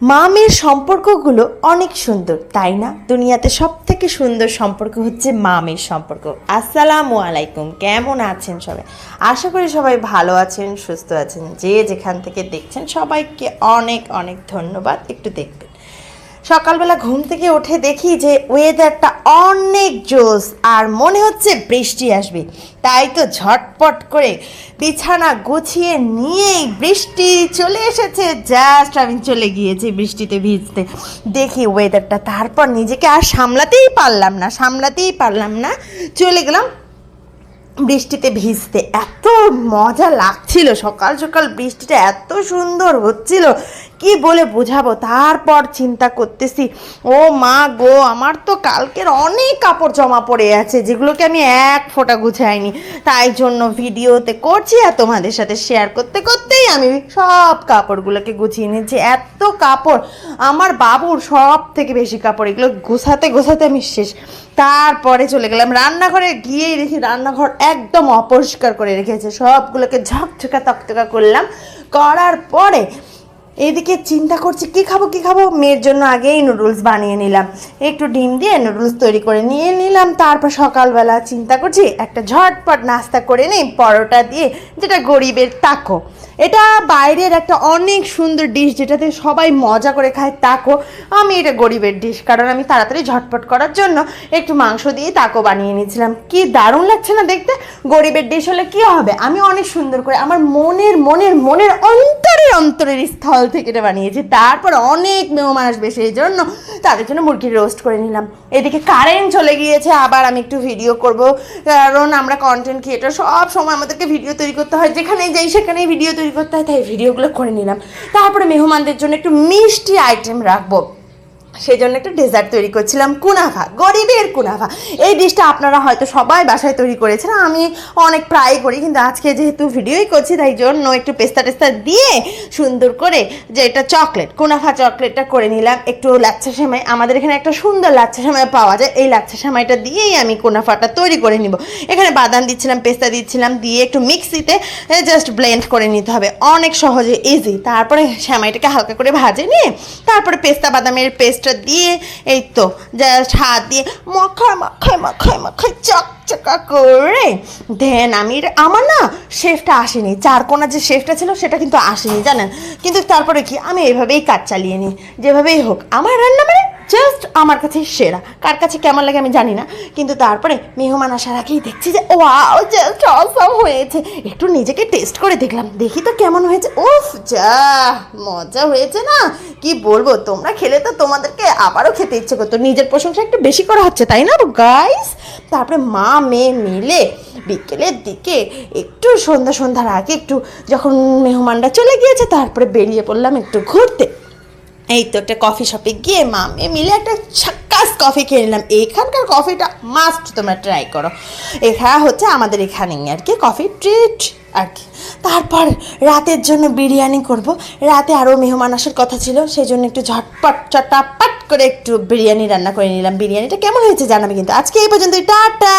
মা মেয়ের সম্পর্কগুলো অনেক সুন্দর, তাই না? দুনিয়াতে সব থেকে সুন্দর সম্পর্ক হচ্ছে মা মেয়ের সম্পর্ক। আসসালামু আলাইকুম, কেমন আছেন সবাই? আশা করি সবাই ভালো আছেন, সুস্থ আছেন। যে যেখান থেকে দেখছেন সবাইকে অনেক অনেক ধন্যবাদ। একটু দেখবেন, সকালবেলা ঘুম থেকে উঠে দেখি যে ওয়েদারটা অনেক জোস আর মনে হচ্ছে বৃষ্টি আসবে। তাই তো ঝটপট করে বিছানা গুছিয়ে নিয়েই বৃষ্টি চলে এসেছে, জাস্ট আমি চলে গিয়েছি বৃষ্টিতে ভিজতে। দেখি ওয়েদারটা, তারপর নিজেকে আর সামলাতেই পারলাম না, চলে গেলাম বৃষ্টিতে ভিজতে। এত মজা লাগছিল, সকাল সকাল বৃষ্টিটা এত সুন্দর হচ্ছিল, কি বলে বোঝাবো। তারপর চিন্তা করতেছি, ও মা গো, আমার তো কালকের অনেক কাপড় জমা পড়ে আছে যেগুলোকে আমি এক ফোঁটা গুছাইনি। তাই জন্য ভিডিওতে করছি আর তোমাদের সাথে শেয়ার করতে করতেই আমি সব কাপড়গুলোকে গুছিয়ে নিয়েছি। এত কাপড়, আমার বাবুর সব থেকে বেশি কাপড়, এগুলো গোছাতে গোছাতে আমি শেষ। তারপরে চলে গেলাম রান্নাঘরে, গিয়েই দেখি রান্নাঘর একদম অপরিষ্কার করে রেখেছে। সবগুলোকে ঝকঝকা তকতকা করলাম, করার পরে এদিকে চিন্তা করছি কি খাবো। মেয়ের জন্য আগেই নুডলস বানিয়ে নিলাম, একটু ডিম দিয়ে নুডলস তৈরি করে নিয়ে নিলাম। তারপর সকালবেলা চিন্তা করছি একটা ঝটপট নাস্তা করে নিই পরোটা দিয়ে, যেটা গরিবের তাকো। এটা বাইরের একটা অনেক সুন্দর ডিশ, যেটাতে সবাই মজা করে খায়, তাকো। আমি এটা গরিবের ডিশ, কারণ আমি তাড়াতাড়ি ঝটপট করার জন্য একটু মাংস দিয়ে তাকো বানিয়ে নিয়েছিলাম। কি দারুণ লাগছে না দেখতে? গরিবের ডিশ হলে কি হবে, আমি অনেক সুন্দর করে আমার মনের অন্তরের স্থল থেকে এটা বানিয়েছি। তারপর অনেক মেহমান আসবে, সেই জন্য তাদের জন্য মুরগির রোস্ট করে নিলাম। এদিকে কারেন্ট চলে গিয়েছে, আবার আমি একটু ভিডিও করব, কারণ আমরা কন্টেন্ট ক্রিয়েটর, সব সময় আমাদেরকে ভিডিও তৈরি করতে হয়, যেখানে যাই সেখানেই ভিডিও তৈরি করতে হয়, তাই ভিডিওগুলো করে নিলাম। তারপরে মেহমানদের জন্য একটু মিষ্টি আইটেম রাখবো, সেই জন্য একটা ডেজার্ট তৈরি করছিলাম, কুনাফা, গরিবের কুনাফা। এই ডিশটা আপনারা হয়তো সবাই বাসায় তৈরি করেছেন, আমি অনেক প্রায় করি, কিন্তু আজকে যেহেতু ভিডিওই করছি তাই জন্য একটু পেস্তা দিয়ে সুন্দর করে, যে এটা চকলেট, কুনাফা চকলেটটা করে নিলাম। একটু লাচ্ছা সেমাই, আমাদের এখানে একটা সুন্দর লাচ্ছা সেমাই পাওয়া যায়, এই লাচ্ছা সেমাইটা দিয়েই আমি কুনাফাটা তৈরি করে নিব। এখানে বাদাম দিচ্ছিলাম, পেস্তা দিচ্ছিলাম, দিয়ে একটু মিক্সিতে জাস্ট ব্লেন্ড করে নিতে হবে, অনেক সহজে ইজি। তারপরে সেমাইটাকে হালকা করে ভাজে নিয়ে তারপরে পেস্তা বাদামের পেস্ট দিয়ে এই তো জাস্ট হাত দিয়ে মাখায় চকচকা করে দেন আমার না শেফটা আসেনি, চারকোনা যে শেফটা ছিল সেটা কিন্তু আসেনি, জানেন। কিন্তু তারপরে কি, আমি এইভাবেই কাজ চালিয়ে নিই, যেভাবেই হোক আমার রান্না মানে জাস্ট আমার কাছে সেরা। কার কাছে কেমন লাগে আমি জানি না, কিন্তু তারপরে মেহমান আসার আগেই দেখছি যে ওয়াও, জাস্ট অসাম হয়েছে। একটু নিজেকে টেস্ট করে দেখলাম, দেখি তো কেমন হয়েছে। উফ, যা মজা হয়েছে না, কি বলবো। তোমরা খেলে তো তোমাদেরকে আবারও খেতে ইচ্ছে করতো। নিজের প্রশংসা একটু বেশি করা হচ্ছে, তাই না গাইস? তারপরে মা মেয়ে মিলে বিকেলের দিকে একটু সন্ধ্যার আগে, একটু যখন মেহমানরা চলে গিয়েছে, তারপরে বেরিয়ে পড়লাম একটু ঘুরতে। এই তো একটা কফি শপে গিয়ে মা মেয়ে মিলে একটা ছাক্কাস কফি খেয়ে নিলাম। এখানকার কফিটা মাস্ট তোমরা ট্রাই করো, এখানে হচ্ছে আমাদের এখানেই আর কি কফি ট্রিট আর কি। তারপর রাতের জন্য বিরিয়ানি করব, রাতে আরও মেহমান আসার কথা ছিল, সেই জন্য একটু চটাপাট করে একটু বিরিয়ানি রান্না করে নিলাম। বিরিয়ানিটা কেমন হয়েছে জানাবে কিন্তু। আজকে এই পর্যন্তই, টাটা।